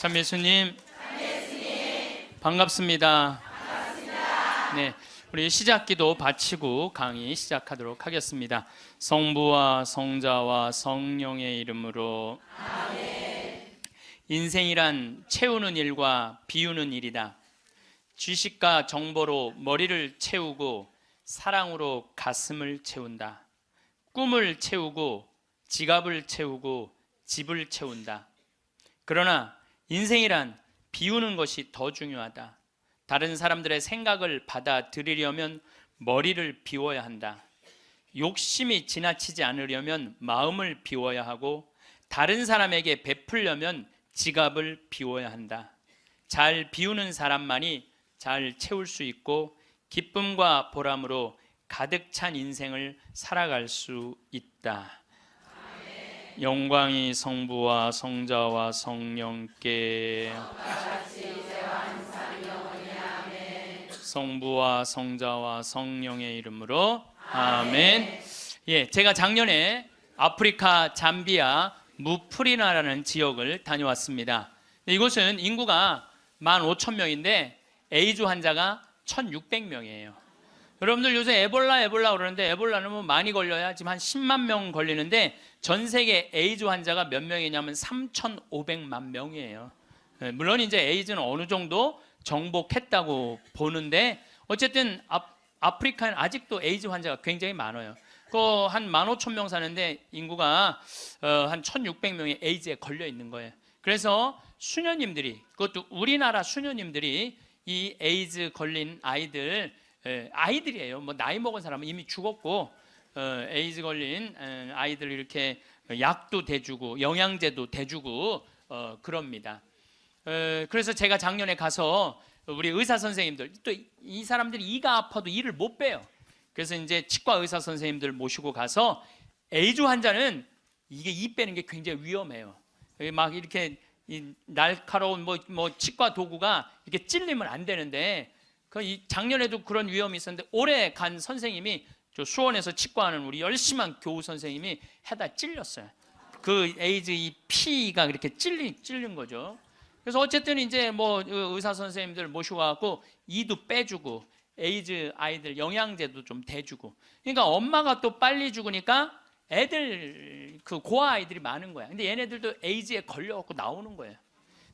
참 예수님, 반갑습니다. 네, 우리 시작기도 바치고 강의 시작하도록 하겠습니다. 성부와 성자와 성령의 이름으로. 아멘. 인생이란 채우는 일과 비우는 일이다. 지식과 정보로 머리를 채우고 사랑으로 가슴을 채운다. 꿈을 채우고 지갑을 채우고 집을 채운다. 그러나 인생이란 비우는 것이 더 중요하다. 다른 사람들의 생각을 받아들이려면 머리를 비워야 한다. 욕심이 지나치지 않으려면 마음을 비워야 하고, 다른 사람에게 베풀려면 지갑을 비워야 한다. 잘 비우는 사람만이 잘 채울 수 있고 기쁨과 보람으로 가득 찬 인생을 살아갈 수 있다. 영광이 성부와 성자와 성령께. 성부와 성자와 성령의 이름으로. 아멘. 예, 제가 작년에 아프리카 잠비아 무프리나라는 지역을 다녀왔습니다. 이곳은 인구가 15,000명인데 에이즈 환자가 1,600명이에요. 여러분들 요새 에볼라 그러는데, 에볼라는 뭐 많이 걸려야 지금 한 10만 명 걸리는데 전 세계 에이즈 환자가 몇 명이냐면 3,500만 명이에요. 물론 이제 에이즈는 어느 정도 정복했다고 보는데, 어쨌든 아프리카는 아직도 에이즈 환자가 굉장히 많아요. 한 15,000명 사는데 인구가 한 1,600명이 에이즈에 걸려 있는 거예요. 그래서 수녀님들이, 그것도 우리나라 수녀님들이 이 에이즈 걸린 아이들이에요. 뭐 나이 먹은 사람은 이미 죽었고, 에이즈 걸린 아이들 이렇게 약도 대주고 영양제도 대주고 그럽니다. 그래서 제가 작년에 가서 우리 의사 선생님들, 또 이 사람들이 이가 아파도 일을 못 빼요. 그래서 이제 치과 의사 선생님들 모시고 가서, 에이즈 환자는 이게 이 빼는 게 굉장히 위험해요. 막 이렇게 이 날카로운 뭐 치과 도구가 이렇게 찔리면 안 되는데, 작년에도 그런 위험이 있었는데, 올해 간 선생님이, 저 수원에서 치과하는 우리 열심한 교우 선생님이 해다 찔렸어요. 그 에이즈 이 피가 그렇게 찔린 거죠. 그래서 어쨌든 이제 뭐 의사 선생님들 모시고 와갖고 이도 빼주고 에이즈 아이들 영양제도 좀 대주고, 그러니까 엄마가 또 빨리 죽으니까 애들, 그 고아 아이들이 많은 거야. 근데 얘네들도 에이즈에 걸려갖고 나오는 거예요.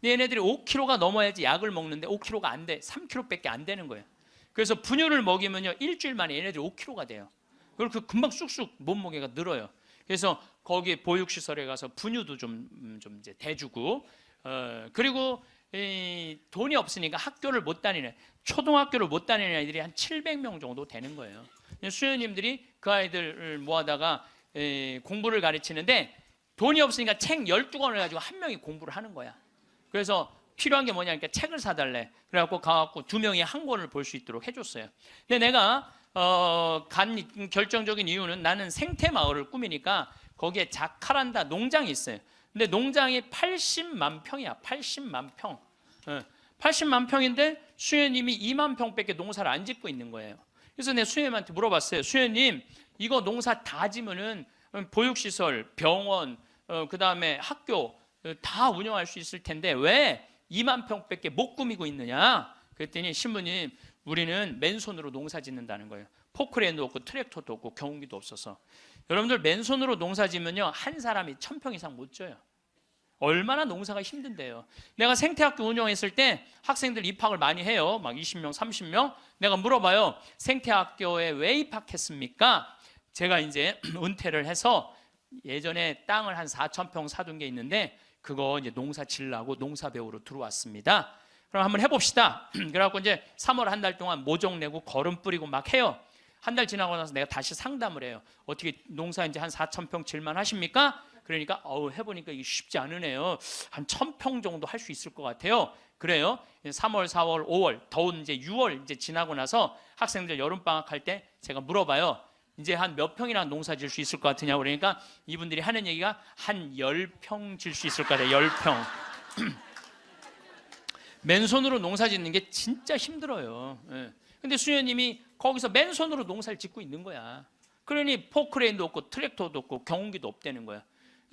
근데 얘네들이 5kg가 넘어야지 약을 먹는데 5kg가 안 돼. 3kg밖에 안 되는 거예요. 그래서 분유를 먹이면요, 일주일 만에 얘네들이 5kg가 돼요. 그리고 금방 쑥쑥 몸무게가 늘어요. 그래서 거기 보육시설에 가서 분유도 좀 이제 대주고, 그리고 돈이 없으니까 학교를 못 다니는, 초등학교를 못 다니는 아이들이 한 700명 정도 되는 거예요. 수녀님들이 그 아이들을 모아다가 공부를 가르치는데, 돈이 없으니까 책 12권을 가지고 한 명이 공부를 하는 거야. 그래서 필요한 게 뭐냐니까 책을 사달래. 그래갖고 가갖고 2명이 한 권을 볼 수 있도록 해줬어요. 근데 내가 간 결정적인 이유는, 나는 생태마을을 꾸미니까 거기에 자카란다 농장이 있어요. 근데 농장이 80만 평이야. 80만 평. 80만 평인데 수녀님이 2만 평밖에 농사를 안 짓고 있는 거예요. 그래서 내가 수녀님한테 물어봤어요. 수녀님, 이거 농사 다 지면은 보육시설, 병원, 그 다음에 학교 다 운영할 수 있을 텐데 왜 2만 평밖에 못 꾸미고 있느냐? 그랬더니, 신부님, 우리는 맨손으로 농사 짓는다는 거예요. 포크레인도 없고 트랙터도 없고 경운기도 없어서. 여러분들, 맨손으로 농사 짓면요, 한 사람이 1,000평 이상 못 져요. 얼마나 농사가 힘든데요. 내가 생태학교 운영했을 때 학생들 입학을 많이 해요. 막 20명, 30명. 내가 물어봐요. 생태학교에 왜 입학했습니까? 제가 이제 은퇴를 해서 예전에 땅을 한 4,000평 사둔 게 있는데, 그거 이제 농사 지으려고 농사 배우러 들어왔습니다. 그럼 한번 해봅시다. 그래갖고 이제 3월 한 달 동안 모종 내고 거름 뿌리고 막 해요. 한 달 지나고 나서 내가 다시 상담을 해요. 어떻게 농사 이제 한 4,000평 질만 하십니까? 그러니까 해보니까 이게 쉽지 않으네요. 한 1,000평 정도 할 수 있을 것 같아요. 그래요. 3월, 4월, 5월, 더운 이제 6월 이제 지나고 나서 학생들 여름방학 할 때 제가 물어봐요. 이제 한 몇 평이나 농사 질 수 있을 것 같으냐고. 그러니까 이분들이 하는 얘기가 한 10평 질 수 있을 것 같아요. 10평. 맨손으로 농사 짓는 게 진짜 힘들어요. 근데 수녀님이 거기서 맨손으로 농사를 짓고 있는 거야. 그러니 포크레인도 없고 트랙터도 없고 경운기도 없다는 거야.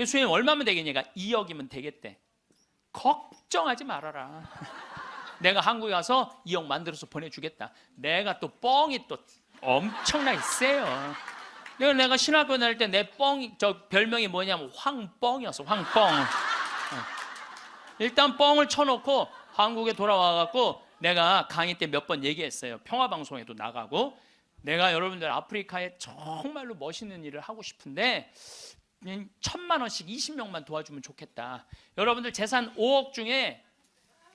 수녀님, 얼마면 되겠냐가 2억이면 되겠대. 걱정하지 말아라. 내가 한국에 가서 2억 만들어서 보내주겠다. 내가 또 뻥이 또 엄청나게 세요. 내가 신학교 다닐 때 내 뻥이, 저 별명이 뭐냐면 황뻥이었어. 황뻥. 일단 뻥을 쳐놓고 한국에 돌아와갖고 내가 강의 때 몇 번 얘기했어요. 평화방송에도 나가고, 내가 여러분들 아프리카에 정말로 멋있는 일을 하고 싶은데 1,000만 원씩 20명만 도와주면 좋겠다. 여러분들 재산 5억 중에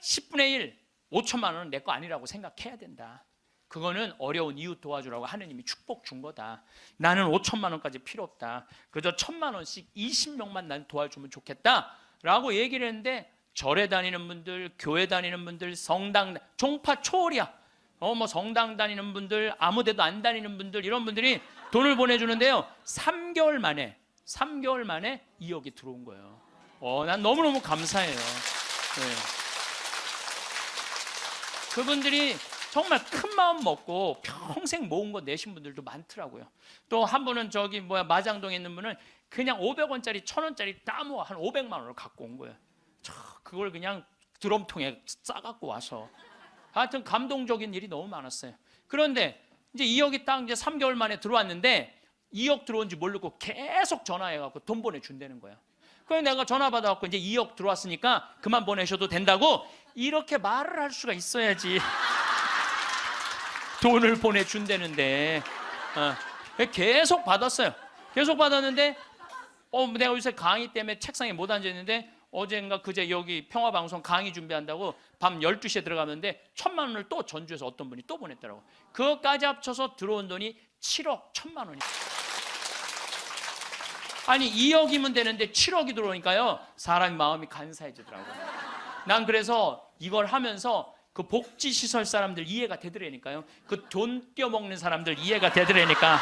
10분의 1, 5천만 원은 내 거 아니라고 생각해야 된다. 그거는 어려운 이웃 도와주라고 하느님이 축복 준 거다. 나는 5천만 원까지 필요 없다. 그저 1,000만 원씩 20명만 난 도와주면 좋겠다 라고 얘기를 했는데, 절에 다니는 분들, 교회 다니는 분들, 성당, 종파 초월이야. 뭐 성당 다니는 분들, 아무 데도 안 다니는 분들, 이런 분들이 돈을 보내주는데요, 3개월 만에 2억이 들어온 거예요. 난 너무너무 감사해요. 네. 그분들이 정말 큰 마음 먹고 평생 모은 거 내신 분들도 많더라고요. 또 한 분은 마장동에 있는 분은 그냥 500원짜리 1,000원짜리 다 모아 한 500만 원을 갖고 온 거예요. 그걸 그냥 드럼통에 싸갖고 와서. 하여튼 감동적인 일이 너무 많았어요. 그런데 이제 2억이 딱 이제 3개월 만에 들어왔는데 2억 들어온지 모르고 계속 전화해갖고 돈 보내준다는 거야. 그래서 내가 전화 받아갖고 이제 2억 들어왔으니까 그만 보내셔도 된다고 이렇게 말을 할 수가 있어야지. 돈을 보내준다는데 계속 받았어요. 계속 받았는데 내가 요새 강의 때문에 책상에 못 앉아있는데 어젠가 그제 여기 평화방송 강의 준비한다고 밤 12시에 들어가는데 1,000만 원을 또 전주에서 어떤 분이 또 보냈더라고. 그것까지 합쳐서 들어온 돈이 7억 1,000만 원이. 아니 2억이면 되는데 7억이 들어오니까요, 사람의 마음이 간사해지더라고요. 난 그래서 이걸 하면서 그 복지시설 사람들 이해가 되더라니까요. 그 돈 떼어먹는 사람들 이해가 되더라니까,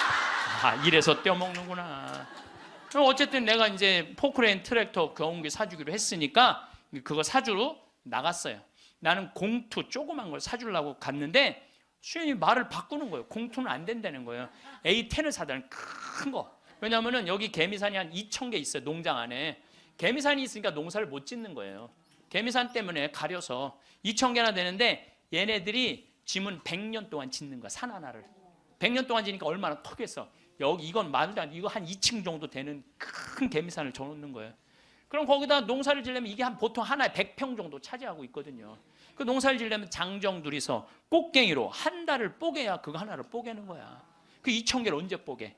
이래서 떼어먹는구나. 어쨌든 내가 이제 포크레인 트랙터 경운기 사주기로 했으니까 그거 사주러 나갔어요. 나는 공투 조그만 걸 사주려고 갔는데 수현이 말을 바꾸는 거예요. 공투는 안 된다는 거예요. A10을 사달라는 큰 거. 왜냐하면 여기 개미산이 한 2,000개 있어요. 농장 안에. 개미산이 있으니까 농사를 못 짓는 거예요. 개미산 때문에 가려서 2,000개나 되는데 얘네들이 짐은 100년 동안 짓는 거야. 산 하나를 100년 동안 지니까 얼마나 크겠어. 여기 이건 말도 안 돼. 이거 한 2층 정도 되는 큰 개미산을 져놓는 거예요. 그럼 거기다 농사를 지려면 이게 보통 하나에 100평 정도 차지하고 있거든요. 그 농사를 지려면 장정 둘이서 꽃갱이로 한 달을 뽀개야 그거 하나를 뽀개는 거야. 그 2,000개를 언제 뽀개?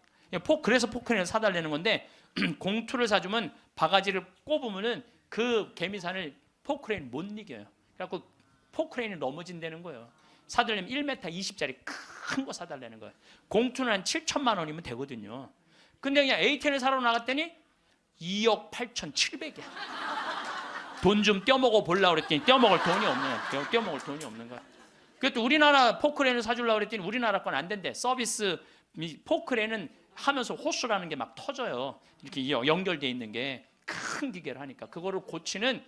그래서 포크레인을 사달라는 건데 공투를 사주면 바가지를 꼽으면은 그 개미산을 포크레인 못 이겨요. 그래갖고 포크레인이 넘어진다는 거예요. 사달라면 1m 20짜리 큰 거 사달라는 거예요. 공투는 한 7천만 원이면 되거든요. 근데 그냥 A10을 사러 나갔더니 2억 8,700이야. 돈 좀 떼어먹어 보려고 그랬더니 떼어먹을 돈이 없는 거야. 그것도 우리나라 포크레인을 사주려고 그랬더니 우리나라 건 안 된대. 서비스 포크레인은 하면서 호수라는 게 막 터져요. 이렇게 연결돼 있는 게 큰 기계를 하니까 그거를 고치는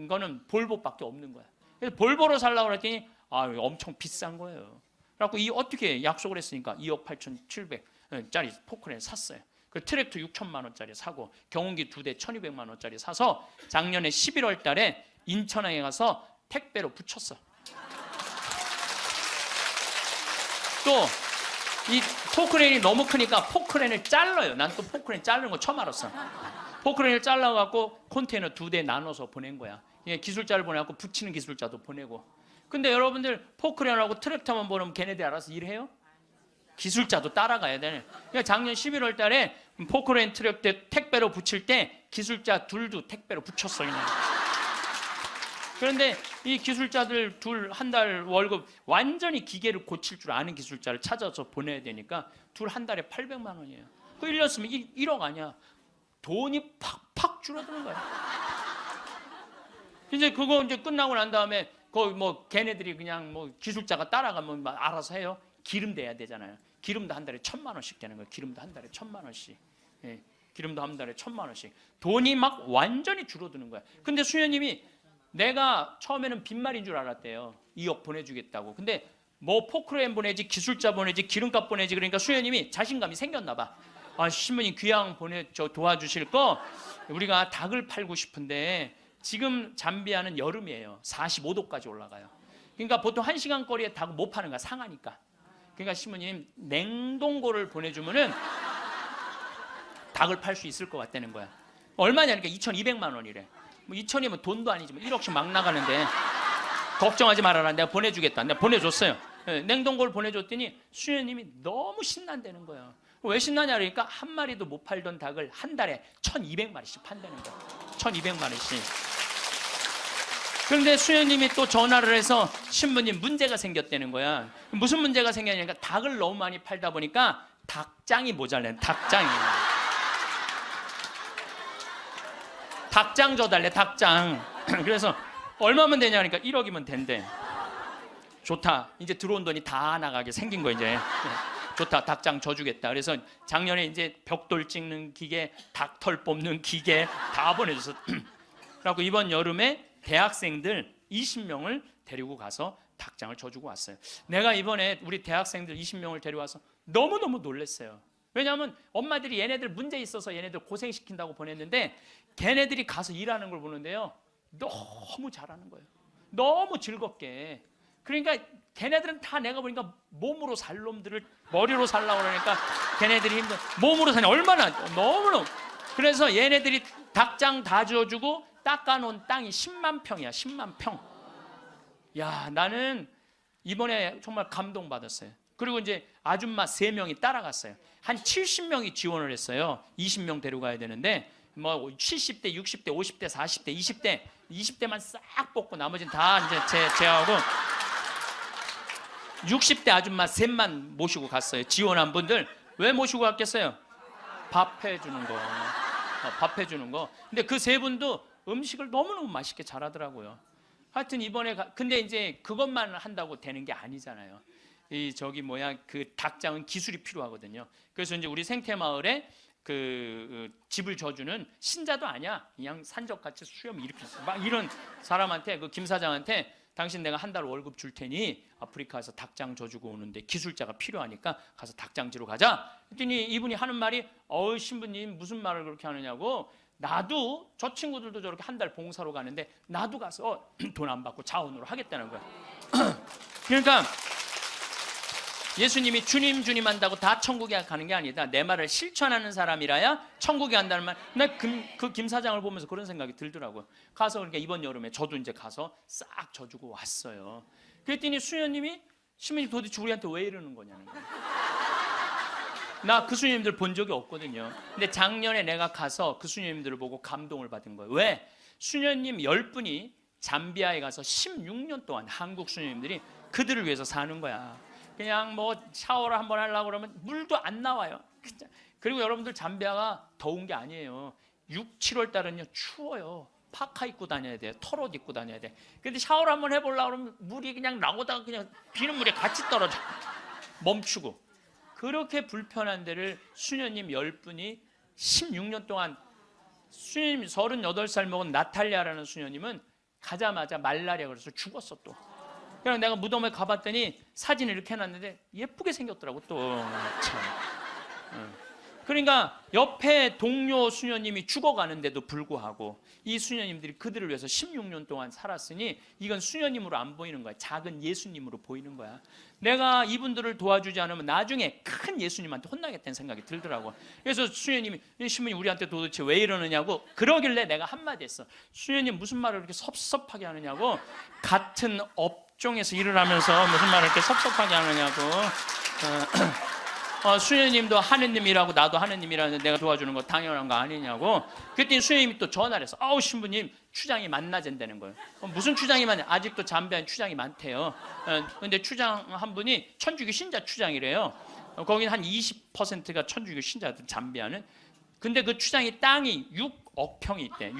거는 볼보밖에 없는 거야. 그래서 볼보로 살려고 그랬더니 엄청 비싼 거예요. 그래갖고 어떻게 약속을 했으니까 2억 8,700짜리 포크레인 샀어요. 그 트랙터 6천만 원짜리 사고 경운기 2대 1,200만 원짜리 사서 작년에 11월 달에 인천항에 가서 택배로 붙였어. 또 이 포크레인이 너무 크니까 포크레인을 잘라요. 난 또 포크레인 자르는 거 처음 알았어. 포크레인을 잘라갖고 컨테이너 2대 나눠서 보낸 거야. 기술자를 보내갖고 붙이는 기술자도 보내고. 근데 여러분들 포크레인하고 트랙터만 보면 걔네들이 알아서 일해요? 기술자도 따라가야 되네. 그러니까 작년 11월 달에 포크레인 트랙터 택배로 붙일 때 기술자 둘도 택배로 붙였어. 그냥. 그런데 이 기술자들 둘 한 달 월급 완전히 기계를 고칠 줄 아는 기술자를 찾아서 보내야 되니까 둘 한 달에 800만 원이에요. 그 1년 쓰면 1억 아니야. 돈이 팍팍 줄어드는 거야. 이제 그거 이제 끝나고 난 다음에 거기 걔네들이 그냥 기술자가 따라가면 알아서 해요. 기름 대야 되잖아요. 기름도 한 달에 1,000만 원씩 되는 거예요. 기름도 한 달에 1,000만 원씩. 예, 기름도 한 달에 1,000만 원씩. 돈이 막 완전히 줄어드는 거야. 근데 수녀님이 내가 처음에는 빈말인 줄 알았대요. 2억 보내주겠다고. 근데 포크레인 보내지, 기술자 보내지, 기름값 보내지. 그러니까 수녀님이 자신감이 생겼나 봐. 신부님 귀양 도와주실 거 우리가 닭을 팔고 싶은데 지금 잠비아는 여름이에요. 45도까지 올라가요. 그러니까 보통 1시간 거리에 닭을 못 파는 거야. 상하니까. 그러니까 신부님 냉동고를 보내주면은 닭을 팔 수 있을 것 같다는 거야. 얼마냐니까 2,200만 원이래. 뭐 2,000이면 돈도 아니지. 뭐 1억씩 막 나가는데 걱정하지 말아라. 내가 보내주겠다. 내가 보내줬어요. 냉동고를 보내줬더니 수녀님이 너무 신난다는 거예요. 왜 신나냐 그러니까 한 마리도 못 팔던 닭을 한 달에 1,200마리씩 판다는 거예요. 1,200마리씩. 그런데 수녀님이 또 전화를 해서 신부님 문제가 생겼다는 거야. 무슨 문제가 생겼냐니까 닭을 너무 많이 팔다 보니까 닭장이 모자라요. 닭장이. 닭장 줘달래. 닭장. 그래서 얼마면 되냐니까 1억이면 된대. 좋다. 이제 들어온 돈이 다 나가게 생긴 거 이제. 좋다. 닭장 줘주겠다. 그래서 작년에 이제 벽돌 찍는 기계, 닭털 뽑는 기계 다 보내줘서. 그래갖고 이번 여름에 대학생들 20명을 데리고 가서 닭장을 줘주고 왔어요. 내가 이번에 우리 대학생들 20명을 데려와서 너무너무 놀랐어요. 왜냐하면 엄마들이 얘네들 문제 있어서 얘네들 고생시킨다고 보냈는데 걔네들이 가서 일하는 걸 보는데요. 너무 잘하는 거예요. 너무 즐겁게. 그러니까 걔네들은 다 내가 보니까 몸으로 살 놈들을 머리로 살라고 그러니까 걔네들이 힘든 몸으로 사냐 얼마나 너무너무. 그래서 얘네들이 닭장 다 지어주고 닦아놓은 땅이 10만 평이야. 10만 평. 야, 나는 이번에 정말 감동받았어요. 그리고 이제 아줌마 3명이 따라갔어요. 한 70명이 지원을 했어요. 20명 데려가야 되는데 뭐 70대, 60대, 50대, 40대, 20대만 싹 뽑고 나머지는 다 이제 제하고 60대 아줌마 셋만 모시고 갔어요. 지원한 분들. 왜 모시고 갔겠어요? 밥 해주는 거. 밥 해주는 거. 근데 그 3분도 음식을 너무너무 맛있게 잘하더라고요. 하여튼 이번에 근데 이제 그것만 한다고 되는 게 아니잖아요. 그 닭장은 기술이 필요하거든요. 그래서 이제 우리 생태마을에 그 집을 져주는 신자도 아니야. 그냥 산적같이 수염 이렇게 막 이런 사람한테 그 김 사장한테 당신 내가 한 달 월급 줄 테니 아프리카에서 닭장 져주고 오는데 기술자가 필요하니까 가서 닭장지로 가자. 그랬더니 이분이 하는 말이 신부님 무슨 말을 그렇게 하느냐고. 나도 저 친구들도 저렇게 한 달 봉사로 가는데 나도 가서 돈 안 받고 자원으로 하겠다는 거야. 그러니까 예수님이 주님 주님 한다고 다 천국에 가는 게 아니다. 내 말을 실천하는 사람이라야 천국에 간다는 말. 나 그 김 사장을 보면서 그런 생각이 들더라고요. 가서 그러니까 이번 여름에 저도 이제 가서 싹 져주고 왔어요. 그랬더니 수녀님이 신부님 도대체 우리한테 왜 이러는 거냐는 거예요. 나 그 수녀님들 본 적이 없거든요. 근데 작년에 내가 가서 그 수녀님들을 보고 감동을 받은 거예요. 왜? 수녀님 10분이 잠비아에 가서 16년 동안 한국 수녀님들이 그들을 위해서 사는 거야. 그냥 뭐 샤워를 한번 하려고 그러면 물도 안 나와요. 그리고 여러분들 잠비아가 더운 게 아니에요. 6, 7월 달은요 추워요. 파카 입고 다녀야 돼요. 털옷 입고 다녀야 돼. 근데 샤워를 한번 해보려고 그러면 물이 그냥 나오다가 그냥 비눗물에 같이 떨어져. 멈추고. 그렇게 불편한 데를 수녀님 10분이 16년 동안. 수녀님 38살 먹은 나탈리아라는 수녀님은 가자마자 말라리아 그래서 죽었어 또. 그냥 내가 무덤에 가봤더니 사진을 이렇게 해놨는데 예쁘게 생겼더라고 또. 참. 그러니까 옆에 동료 수녀님이 죽어가는데도 불구하고 이 수녀님들이 그들을 위해서 16년 동안 살았으니 이건 수녀님으로 안 보이는 거야. 작은 예수님으로 보이는 거야. 내가 이분들을 도와주지 않으면 나중에 큰 예수님한테 혼나겠다는 생각이 들더라고. 그래서 수녀님이 신부님 우리한테 도대체 왜 이러느냐고. 그러길래 내가 한마디 했어. 수녀님 무슨 말을 이렇게 섭섭하게 하느냐고. 같은 업종에서 일을 하면서 무슨 말을 이렇게 섭섭하게 하느냐고. 수녀님도 하느님이라고 나도 하느님이라는데 내가 도와주는 거 당연한 거 아니냐고. 그랬더니 수녀님이 또 전화를 해서 신부님 추장이 만나진다는 거예요. 무슨 추장이 많냐. 아직도 잠비아는 추장이 많대요. 근데 추장 한 분이 천주교 신자 추장이래요. 거기는 한 20%가 천주교 신자들 잠비아는. 근데 그 추장이 땅이 6억 평이 있대.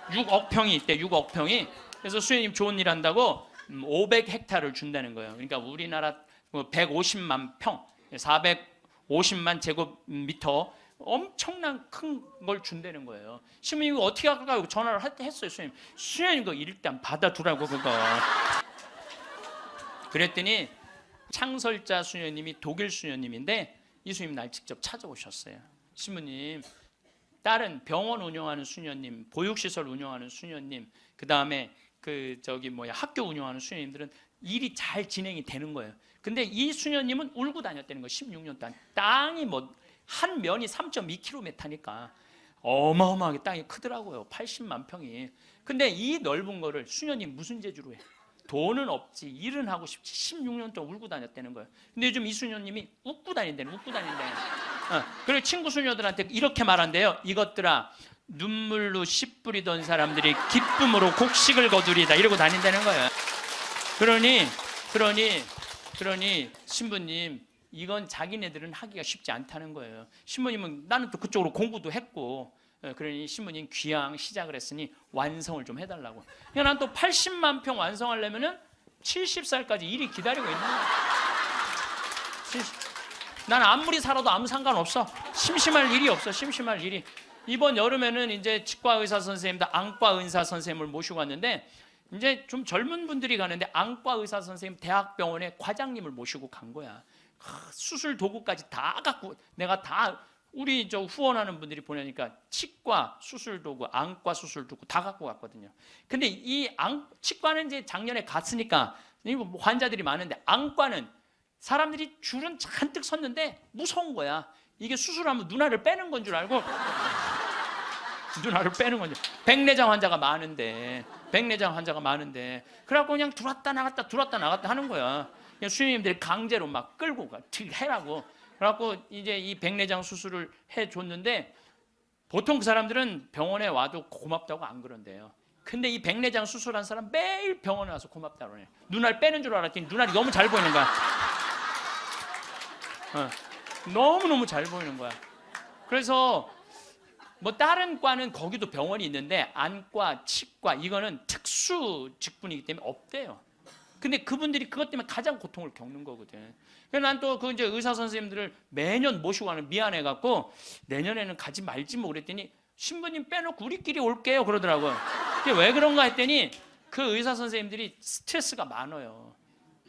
6억 평이 있대. 6억 평이. 그래서 수녀님 좋은 일 한다고 500헥타를 준다는 거예요. 그러니까 우리나라 150만 평, 450만 제곱미터 엄청난 큰 걸 준다는 거예요. 신부님이 어떻게 할까요? 전화를 했어요. 수녀님 그거 일단 받아두라고 그거. 그랬더니 창설자 수녀님이 독일 수녀님인데 이 수녀님 날 직접 찾아오셨어요. 신부님, 다른 병원 운영하는 수녀님, 보육시설 운영하는 수녀님, 그 다음에 학교 운영하는 수녀님들은 일이 잘 진행이 되는 거예요. 근데 이 수녀님은 울고 다녔다는 거예요. 16년 동안. 땅이 한 면이 3.2km니까 어마어마하게 땅이 크더라고요. 80만 평이. 근데 이 넓은 거를 수녀님 무슨 재주로 해? 돈은 없지, 일은 하고 싶지, 16년 동안 울고 다녔다는 거예요. 근데 요즘 이 수녀님이 웃고 다닌다는, 웃고 다닌다는. 그리고 친구 수녀들한테 이렇게 말한대요. 이것들아, 눈물로 씨 뿌리던 사람들이 기쁨으로 곡식을 거두리다, 이러고 다닌다는 거예요. 그러니 신부님, 이건 자기네들은 하기가 쉽지 않다는 거예요. 신부님은 나는 또 그쪽으로 공부도 했고, 그러니 신부님 귀향 시작을 했으니 완성을 좀 해달라고. 그러니까 난 또 80만 평 완성하려면은 70살까지 일이 기다리고 있는 거야. 난 아무리 살아도 아무 상관없어. 심심할 일이 없어. 심심할 일이. 이번 여름에는 이제 치과 의사 선생님들, 안과 의사 선생님을 모시고 왔는데, 이제 좀 젊은 분들이 가는데 안과 의사 선생님 대학병원에 과장님을 모시고 간 거야. 수술 도구까지 다 갖고, 내가 다 우리 후원하는 분들이 보내니까 치과 수술 도구, 안과 수술 도구 다 갖고 갔거든요. 근데 치과는 이제 작년에 갔으니까 환자들이 많은데, 안과는 사람들이 줄은 잔뜩 섰는데 무서운 거야. 이게 수술하면 누나를 빼는 건 줄 알고 누나를 빼는 건지. 백내장 환자가 많은데 그래갖고 그냥 들어왔다 나갔다 하는 거야. 그냥 수녀님들이 강제로 막 끌고 가, 해라고. 그래갖고 이제 이 백내장 수술을 해줬는데, 보통 그 사람들은 병원에 와도 고맙다고 안 그런대요. 근데 이 백내장 수술한 사람 매일 병원에 와서 고맙다고 그래. 눈알 빼는 줄 알았더니 눈알이 너무 잘 보이는 거야. 너무너무 잘 보이는 거야. 그래서 다른 과는 거기도 병원이 있는데, 안과, 치과 이거는 특수 직분이기 때문에 없대요. 근데 그분들이 그것 때문에 가장 고통을 겪는 거거든. 그래서 난 또 이제 의사 선생님들을 매년 모시고 가는 미안해갖고 내년에는 가지 말지 뭐 그랬더니, 신부님 빼놓고 우리끼리 올게요 그러더라고요. 왜 그런가 했더니, 그 의사 선생님들이 스트레스가 많아요.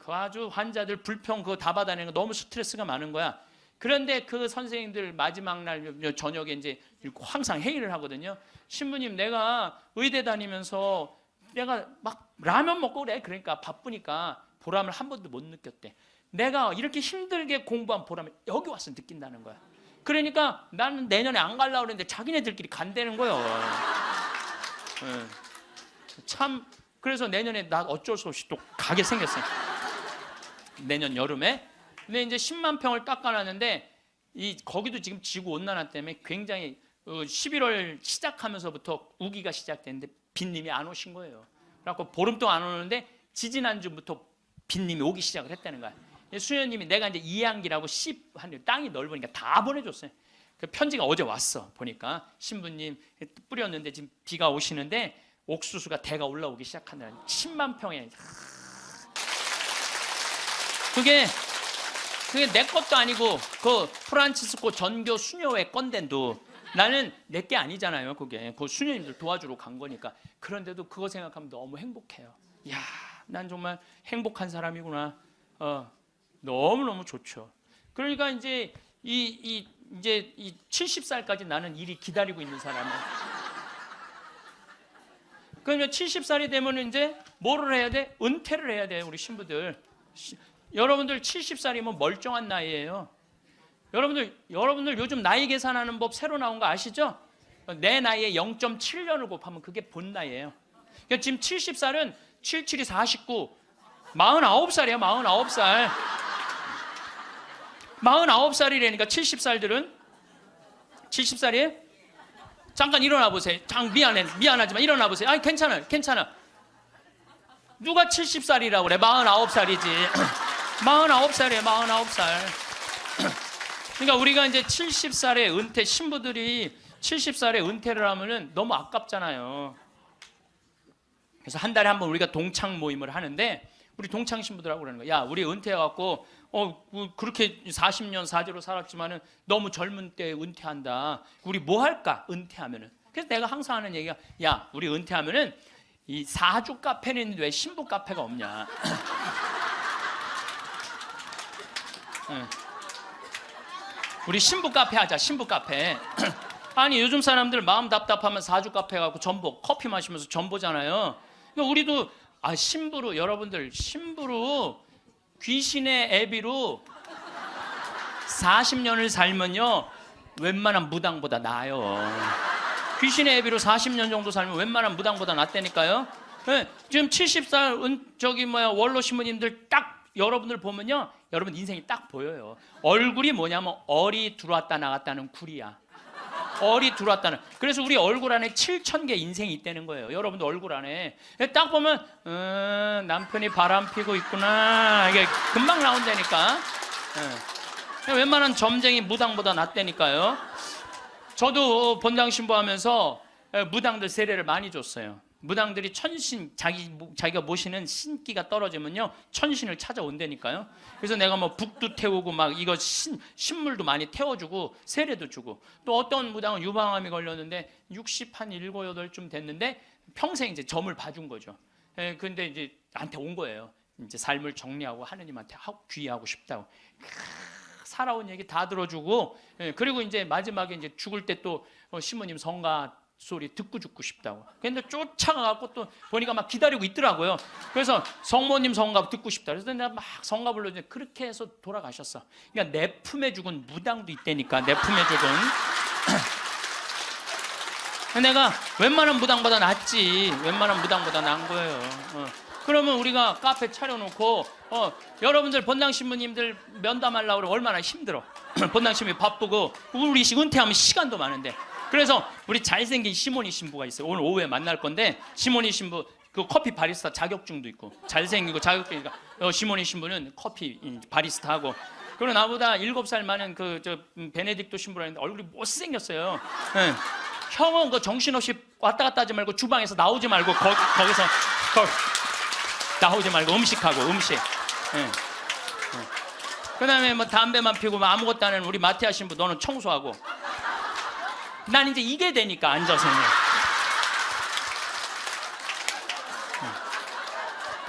그 아주 환자들 불평 그거 다 받아내는 거 너무 스트레스가 많은 거야. 그런데 그 선생님들 마지막 날 저녁에 이제 항상 회의를 하거든요. 신부님, 내가 의대 다니면서 내가 막 라면 먹고 그래. 그러니까 바쁘니까 보람을 한 번도 못 느꼈대. 내가 이렇게 힘들게 공부한 보람을 여기 와서 느낀다는 거야. 그러니까 나는 내년에 안 가려고 그랬는데 자기네들끼리 간다는 거예요. 참, 그래서 내년에 나 어쩔 수 없이 또 가게 생겼어요. 내년 여름에. 근데 이제 10만 평을 깎아놨는데, 거기도 지금 지구 온난화 때문에 굉장히 11월 시작하면서부터 우기가 시작됐는데 빈님이 안 오신 거예요. 그래갖고 보름 동안 안 오는데 지지난주부터 빈님이 오기 시작을 했다는 거야. 수녀님이 내가 이제 이양기라고 땅이 넓으니까 다 보내줬어요. 그 편지가 어제 왔어. 보니까 신부님 뿌렸는데 지금 비가 오시는데 옥수수가 대가 올라오기 시작한다는. 10만 평에. 그게 내 것도 아니고 그 프란치스코 전교 수녀회 건데도 나는 내 게 아니잖아요. 그게 그 수녀님들 도와주러 간 거니까. 그런데도 그거 생각하면 너무 행복해요. 야, 난 정말 행복한 사람이구나. 너무너무 좋죠. 그러니까 이제 이제 70살까지 나는 일이 기다리고 있는 사람이에요. 그러면 70살이 되면 이제 뭐를 해야 돼? 은퇴를 해야 돼요, 우리 신부들. 여러분들 70살이면 멀쩡한 나이예요. 여러분들 요즘 나이 계산하는 법 새로 나온 거 아시죠? 내 나이에 0.7년을 곱하면 그게 본 나이예요. 그러니까 지금 70살은 77이 49, 49살이에요. 49살. 49살이라니까 70살들은 70살이에요? 잠깐 일어나 보세요. 미안하지만 일어나 보세요. 아니 괜찮아. 누가 70살이라고 그래? 49살이지. 49살이에요. 49살. 그러니까 우리가 이제 70살에 은퇴, 신부들이 70살에 은퇴를 하면은 너무 아깝잖아요. 그래서 한 달에 한 번 우리가 동창 모임을 하는데, 우리 동창 신부들하고 그러는 거야. 야, 우리 은퇴해갖고 그렇게 40년 사제로 살았지만은 너무 젊은 때 은퇴한다. 우리 뭐 할까? 은퇴하면은. 그래서 내가 항상 하는 얘기가, 야, 우리 은퇴하면은 이 사주 카페는 있는데 왜 신부 카페가 없냐? 우리 신부 카페 하자. 신부 카페. 아니 요즘 사람들 마음 답답하면 사주 카페 가고 전보 커피 마시면서 전보잖아요. 그러니까 우리도 신부로 여러분들 신부로 귀신의 애비로 40년을 살면요 웬만한 무당보다 나아요. 귀신의 애비로 40년 정도 살면 웬만한 무당보다 낫다니까요. 네, 지금 70살 원로 신부님들 딱 여러분들 보면요 여러분 인생이 딱 보여요. 얼굴이 뭐냐면 얼이 들어왔다 나갔다는 굴이야. 얼이 들어왔다는. 그래서 우리 얼굴 안에 7,000개 인생이 있다는 거예요. 여러분들 얼굴 안에 딱 보면 남편이 바람 피고 있구나 이게 금방 나온다니까. 웬만한 점쟁이 무당보다 낫다니까요. 저도 본당 신부하면서 무당들 세례를 많이 줬어요. 무당들이 천신 자기가 모시는 신기가 떨어지면요 천신을 찾아온다니까요. 그래서 내가 뭐 북도 태우고 막 이거 신물도 많이 태워주고 세례도 주고, 또 어떤 무당은 유방암이 걸렸는데 67, 8쯤 됐는데 평생 이제 점을 봐준 거죠. 근데 이제 나한테 온 거예요. 이제 삶을 정리하고 하느님한테 귀의하고 싶다고. 살아온 얘기 다 들어주고, 그리고 이제 마지막에 이제 죽을 때 또 신부님 성가 소리 듣고 죽고 싶다고. 근데 쫓아가갖고 또 보니까 막 기다리고 있더라고요. 그래서 성모님 성가 듣고 싶다. 그래서 내가 막 성가 불러주는데 그렇게 해서 돌아가셨어. 그러니까 내 품에 죽은 무당도 있다니까. 내 품에 죽은. 내가 웬만한 무당보다 낫지. 웬만한 무당보다 나은 거예요. 그러면 우리가 카페 차려놓고 여러분들 본당 신부님들 면담하려고 그러면 얼마나 힘들어. 본당 신부님 바쁘고 우리 은퇴하면 시간도 많은데. 그래서 우리 잘생긴 시모니 신부가 있어요. 오늘 오후에 만날 건데 시모니 신부 그 커피 바리스타 자격증도 있고 잘생기고 자격증이니까 시모니 신부는 커피 바리스타 하고, 그리고 나보다 7살 많은 베네딕토 신부라는데 얼굴이 못생겼어요. 네. 형은 그 정신없이 왔다 갔다 하지 말고 주방에서 나오지 말고 거기서 나오지 말고 음식하고 음식. 네. 그다음에 뭐 담배만 피우고 아무것도 안 하는 우리 마티아 신부 너는 청소하고. 난 이제 이게 되니까 앉아서는.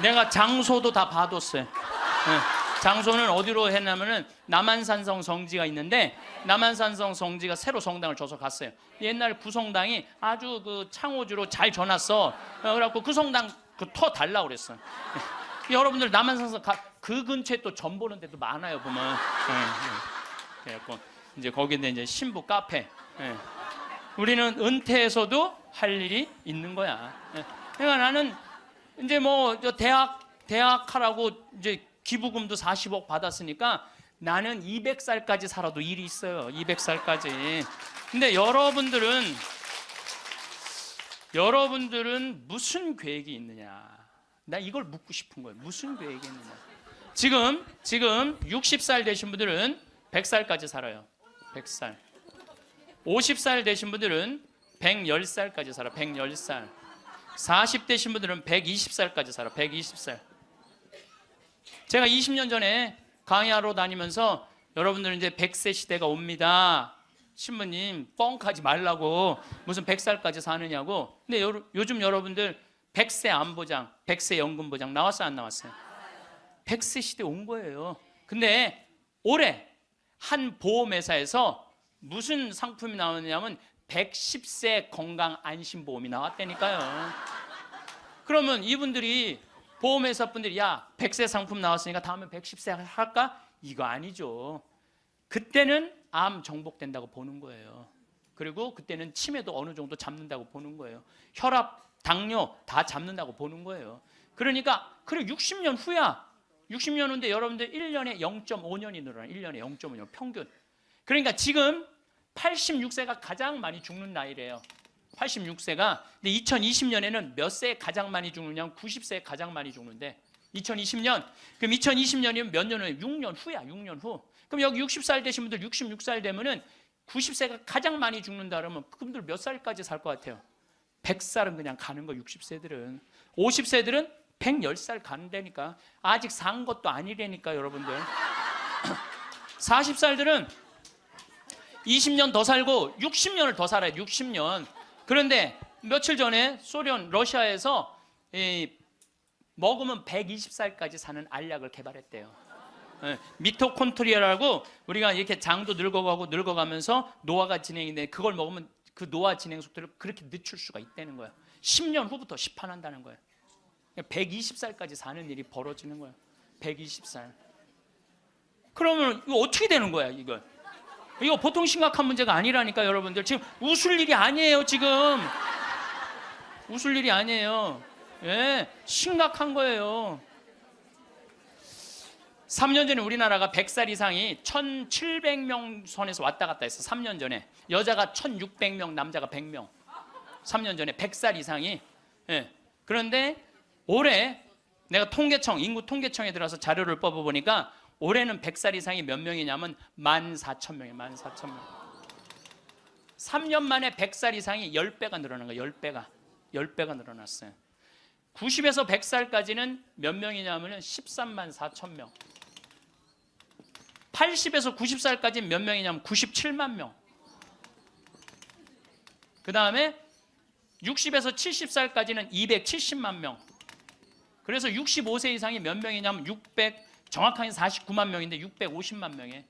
내가 장소도 다 봐뒀어요. 장소는 어디로 했냐면은 남한산성 성지가 있는데 남한산성 성지가 새로 성당을 줘서 갔어요. 옛날 구성당이 아주 그 창호주로 잘 져놨어. 그래갖고 그 성당 터 달라고 그랬어. 여러분들 남한산성 그 근처에 또 점 보는 데도 많아요 보면. 그래갖고 이제 거기에 이제 신부 카페. 우리는 은퇴해서도 할 일이 있는 거야. 그러니까 나는 이제 뭐 대학 하라고 이제 기부금도 40억 받았으니까 나는 200살까지 살아도 일이 있어요. 200살까지. 근데 여러분들은 무슨 계획이 있느냐? 나 이걸 묻고 싶은 거예요. 무슨 계획이 있느냐? 지금 60살 되신 분들은 100살까지 살아요. 100살. 50살 되신 분들은 110살까지 살아. 110살. 40대신 분들은 120살까지 살아. 120살. 제가 20년 전에 강의하러 다니면서 여러분들은 이제 100세 시대가 옵니다. 신부님 뻥하지 말라고 무슨 100살까지 사느냐고. 근데 요즘 여러분들 100세 안보장, 100세 연금보장 나왔어요 안 나왔어요? 100세 시대 온 거예요. 근데 올해 한 보험회사에서 무슨 상품이 나왔냐면 110세 건강 안심보험이 나왔다니까요. 그러면 이분들이 보험회사 분들이 야 100세 상품 나왔으니까 다음에 110세 할까? 이거 아니죠. 그때는 암 정복된다고 보는 거예요. 그리고 그때는 치매도 어느 정도 잡는다고 보는 거예요. 혈압, 당뇨 다 잡는다고 보는 거예요. 그러니까 그래 60년 후야. 60년 후인데 여러분들 1년에 0.5년이 늘어나. 1년에 0.5년 평균. 그러니까 지금 86세가 가장 많이 죽는 나이래요. 86세가. 근데 2020년에는 몇 세에 가장 많이 죽느냐면 90세에 가장 많이 죽는데 2020년. 그럼 2020년이면 몇 년 후에? 6년 후야. 6년 후. 그럼 여기 60살 되신 분들 66살 되면은 90세가 가장 많이 죽는다 그러면 그분들 몇 살까지 살 것 같아요? 100살은 그냥 가는 거 60세들은. 50세들은 110살 가는다니까. 아직 산 것도 아니라니까 여러분들. 40살들은 20년 더 살고 60년을 더 살아요. 60년. 그런데 며칠 전에 러시아에서 먹으면 120살까지 사는 알약을 개발했대요. 미토콘트리아라고 우리가 이렇게 장도 늙어가고 늙어가면서 노화가 진행인데 그걸 먹으면 그 노화 진행 속도를 그렇게 늦출 수가 있다는 거야. 10년 후부터 시판한다는 거야. 120살까지 사는 일이 벌어지는 거야. 120살. 그러면 이거 어떻게 되는 거야, 이거? 이거 보통 심각한 문제가 아니라니까, 여러분들. 지금 웃을 일이 아니에요, 지금. 웃을 일이 아니에요. 예, 심각한 거예요. 3년 전에 우리나라가 100살 이상이 1,700명 선에서 왔다 갔다 했어. 3년 전에. 여자가 1,600명, 남자가 100명. 3년 전에 100살 이상이. 예. 그런데 올해 내가 인구 통계청에 들어가서 자료를 뽑아보니까 올해는 100살 이상이 몇 명이냐면 14,000명이에요. 14,000명. 3년 만에 100살 이상이 10배가 늘어난 거예요. 10배가. 10배가 늘어났어요. 90에서 100살까지는 몇 명이냐면 13만 4천 명. 80에서 90살까지는 몇 명이냐면 97만 명. 그 다음에 60에서 70살까지는 270만 명. 그래서 65세 이상이 몇 명이냐면 정확하게 49만 명인데 650만 명이에요.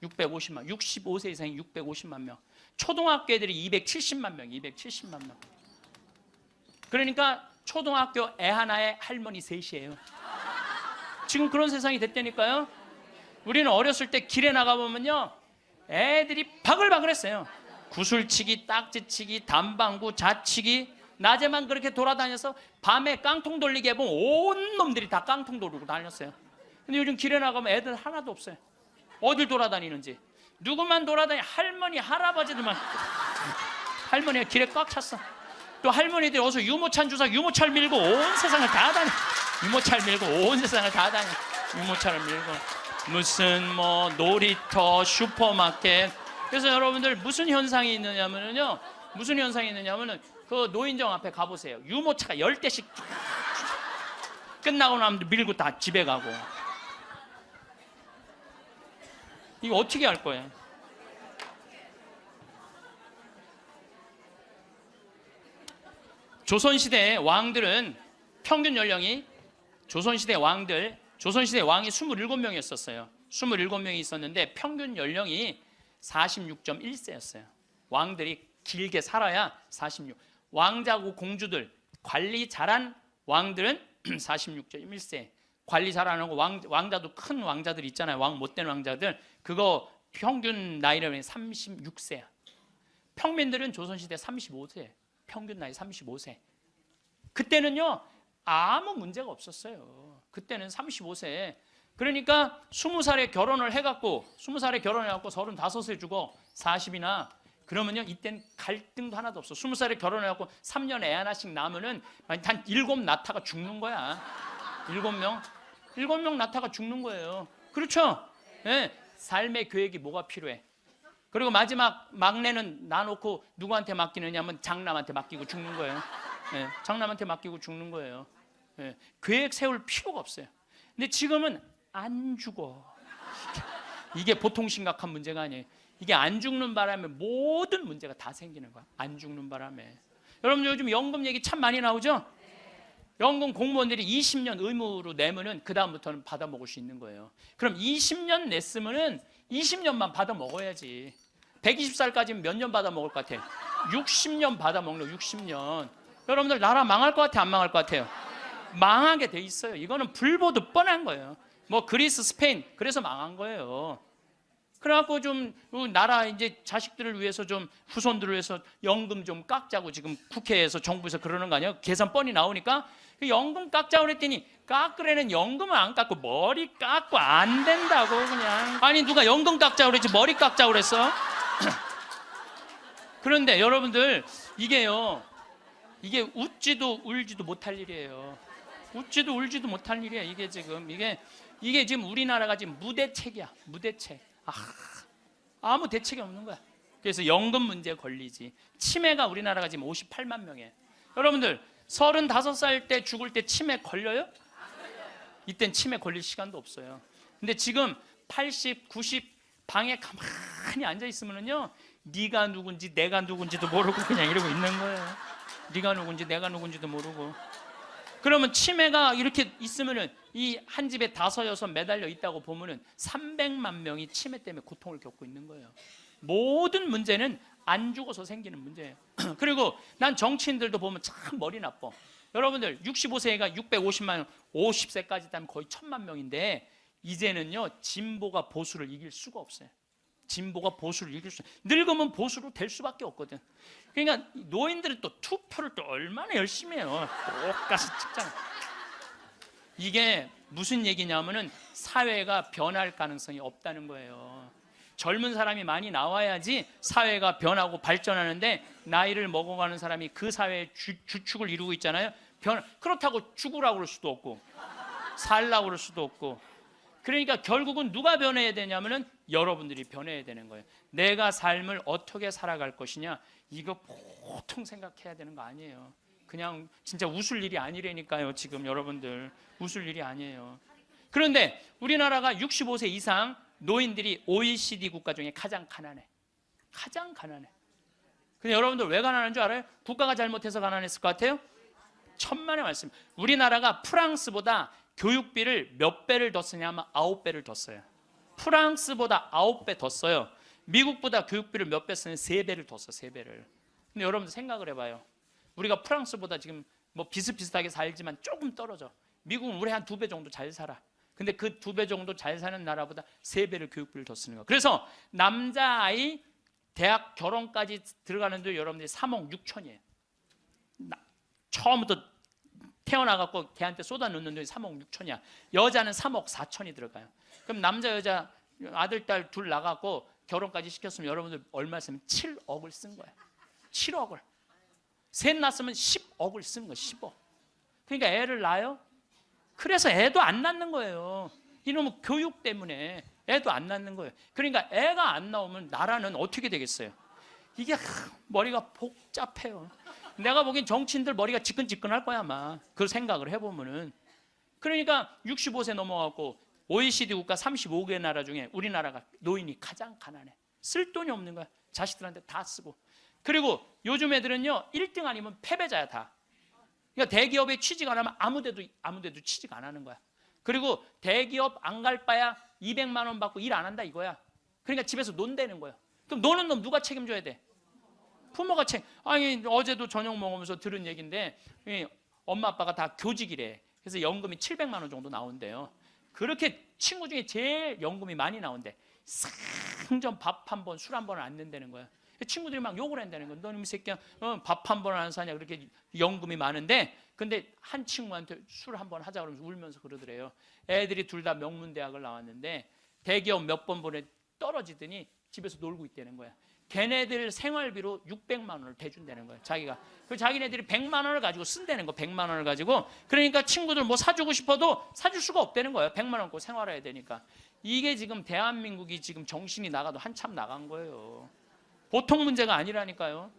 650만. 65세 이상이 650만 명. 초등학교 애들이 270만 명. 270만 명. 그러니까 초등학교 애 하나에 할머니 셋이에요. 지금 그런 세상이 됐다니까요. 우리는 어렸을 때 길에 나가보면요, 애들이 바글바글했어요. 구슬치기, 딱지치기, 담방구, 자치기. 낮에만 그렇게 돌아다녀서 밤에 깡통 돌리게 해보면 온 놈들이 다 깡통 돌리고 다녔어요. 근데 요즘 길에 나가면 애들 하나도 없어요. 어딜 돌아다니는지. 누구만 할머니, 할아버지들만. 할머니가 길에 꽉 찼어. 또 할머니들이 어서 유모차 주사 유모차를 밀고 온 세상을 다 다녀. 유모차를 밀고 온 세상을 다 다녀. 유모차를 밀고 무슨 뭐 놀이터, 슈퍼마켓. 그래서 여러분들 무슨 현상이 있느냐면요, 그 노인정 앞에 가보세요. 유모차가 10대씩 끝나고 나면 밀고 다 집에 가고. 이거 어떻게 할 거예요? 조선시대 왕들은 평균 연령이 조선시대 왕이 27명이었어요. 27명이 있었는데 평균 연령이 46.1세였어요. 왕들이 길게 살아야 46. 왕자고 공주들, 관리 잘한 왕들은 46.1세. 관리 잘하는 왕자도 큰 왕자들 있잖아요. 왕 못된 왕자들. 그거 평균 나이는 36세야. 평민들은 조선시대 35세. 평균 나이 35세. 그때는요, 아무 문제가 없었어요. 그때는 35세. 그러니까 20살에 결혼을 해갖고 35세 주고 40이나 그러면요, 이땐 갈등도 하나도 없어. 20살에 결혼해갖고 3년에 애 하나씩 낳으면은 한 7 낳다가 죽는 거야. 7명 낳다가 죽는 거예요. 그렇죠? 네. 삶의 계획이 뭐가 필요해? 그리고 마지막 막내는 놔놓고 누구한테 맡기느냐면 장남한테 맡기고 죽는 거예요. 네. 장남한테 맡기고 죽는 거예요. 네. 계획 세울 필요가 없어요. 근데 지금은 안 죽어. 이게 보통 심각한 문제가 아니에요. 이게 안 죽는 바람에 모든 문제가 다 생기는 거야. 안 죽는 바람에. 여러분 요즘 연금 얘기 참 많이 나오죠? 연금 공무원들이 20년 의무로 내면은 그 다음부터는 받아 먹을 수 있는 거예요. 그럼 20년 냈으면은 20년만 받아 먹어야지. 120살까지는 몇 년 받아 먹을 것 같아? 60년 받아 먹는 60년. 여러분들 나라 망할 것 같아, 안 망할 것 같아요? 망하게 돼 있어요. 이거는 불보듯 뻔한 거예요. 뭐 그리스, 스페인 그래서 망한 거예요. 그래갖고 좀 나라 이제 자식들을 위해서 좀 후손들을 위해서 연금 좀 깎자고 지금 국회에서 정부에서 그러는 거 아니에요? 계산 뻔히 나오니까 연금 깎자고 그랬더니 깎으려는 연금을 안 깎고 머리 깎고 안 된다고 그냥. 아니 누가 연금 깎자고 그랬지 머리 깎자고 그랬어? 그런데 여러분들 이게요, 이게 웃지도 울지도 못할 일이에요. 웃지도 울지도 못할 일이야. 이게 지금 우리나라가 지금 무대책이야. 무대책. 아무 대책이 없는 거야. 그래서 연금 문제에 걸리지. 치매가 우리나라가 지금 58만 명이에요. 여러분들 35살 때 죽을 때 치매 걸려요? 이땐 치매 걸릴 시간도 없어요. 근데 지금 80, 90 방에 가만히 앉아 있으면은요, 네가 누군지 내가 누군지도 모르고 그냥 이러고 있는 거예요. 네가 누군지 내가 누군지도 모르고. 그러면 치매가 이렇게 있으면은 이 한 집에 5, 6 매달려 있다고 보면은 300만 명이 치매 때문에 고통을 겪고 있는 거예요. 모든 문제는 안 죽어서 생기는 문제예요. 그리고 난 정치인들도 보면 참 머리 나빠. 여러분들 65세가 650만 명, 50세까지 되면 거의 1000만 명인데 이제는요 진보가 보수를 이길 수가 없어요. 진보가 보수를 이길 수, 늙으면 보수로 될 수밖에 없거든. 그러니까 노인들은 또 투표를 또 얼마나 열심히 해요. 똑같이 찍잖아. 이게 무슨 얘기냐면은 사회가 변할 가능성이 없다는 거예요. 젊은 사람이 많이 나와야지 사회가 변하고 발전하는데 나이를 먹어가는 사람이 그 사회의 주축을 이루고 있잖아요. 그렇다고 죽으라고 그럴 수도 없고 살라고 그럴 수도 없고. 그러니까 결국은 누가 변해야 되냐면은 여러분들이 변해야 되는 거예요. 내가 삶을 어떻게 살아갈 것이냐, 이거 보통 생각해야 되는 거 아니에요. 그냥 진짜 웃을 일이 아니라니까요. 지금 여러분들 웃을 일이 아니에요. 그런데 우리나라가 65세 이상 노인들이 OECD 국가 중에 가장 가난해. 가장 가난해. 근데 여러분들 왜 가난한 줄 알아요? 국가가 잘못해서 가난했을 것 같아요? 천만의 말씀. 우리나라가 프랑스보다 교육비를 몇 배를 더 쓰냐면 9배를 더 써요. 프랑스보다 9배 더 써요. 미국보다 교육비를 몇 배 쓰냐면 3배를 더 써. 3배를. 근데 여러분들 생각을 해봐요. 우리가 프랑스보다 지금 뭐 비슷비슷하게 살지만 조금 떨어져. 미국은 우리 한 2배 정도 잘 살아. 근데 그 2배 정도 잘 사는 나라보다 3배를 교육비를 더 쓰는 거야. 그래서 남자아이 대학 결혼까지 들어가는데 여러분들이 3억 6천이에요. 처음부터 태어나갖고 걔한테 쏟아 넣는 돈이 3억 6천이야. 여자는 3억 4천이 들어가요. 그럼 남자 여자 아들 딸 둘 나가고 결혼까지 시켰으면 여러분들 얼마 쓰면 7억을 쓴 거야. 7억을. 셋 낳았으면 10억을 쓴 거야. 10억. 그러니까 애를 낳아요. 그래서 애도 안 낳는 거예요. 이놈의 교육 때문에 애도 안 낳는 거예요. 그러니까 애가 안 나오면 나라는 어떻게 되겠어요? 이게 머리가 복잡해요. 내가 보기엔 정치인들 머리가 지끈지끈할 거야 아마. 그 생각을 해보면은. 그러니까 65세 넘어가고 OECD 국가 35개 나라 중에 우리나라가 노인이 가장 가난해. 쓸 돈이 없는 거야. 자식들한테 다 쓰고. 그리고 요즘 애들은요 1등 아니면 패배자야 다. 그러니까 대기업에 취직 안 하면 아무데도 취직 안 하는 거야. 그리고 대기업 안 갈 바야 200만 원 받고 일 안 한다 이거야. 그러니까 집에서 논다는 거야. 그럼 노는 놈 누가 책임져야 돼? 부모가 아니 어제도 저녁 먹으면서 들은 얘기인데 엄마 아빠가 다 교직이래. 그래서 연금이 700만 원 정도 나온대요. 그렇게 친구 중에 제일 연금이 많이 나온대. 상전 밥 한 번, 술 한 번을 안 낸다는 거야. 친구들이 막 욕을 한다는 거야. 너는 이 새끼야 밥 한 번을 안 사냐. 그렇게 연금이 많은데 근데 한 친구한테 술 한 번 하자 그러면서 울면서 그러더래요. 애들이 둘 다 명문대학을 나왔는데 대기업 몇 번 보내 떨어지더니 집에서 놀고 있다는 거야. 걔네들 생활비로 600만 원을 대준다는 거예요. 자기가. 그 자기네들이 100만 원을 가지고 쓴다는 거. 100만 원을 가지고. 그러니까 친구들 뭐 사주고 싶어도 사줄 수가 없다는 거예요. 100만 원 갖고 생활해야 되니까. 이게 지금 대한민국이 지금 정신이 나가도 한참 나간 거예요. 보통 문제가 아니라니까요.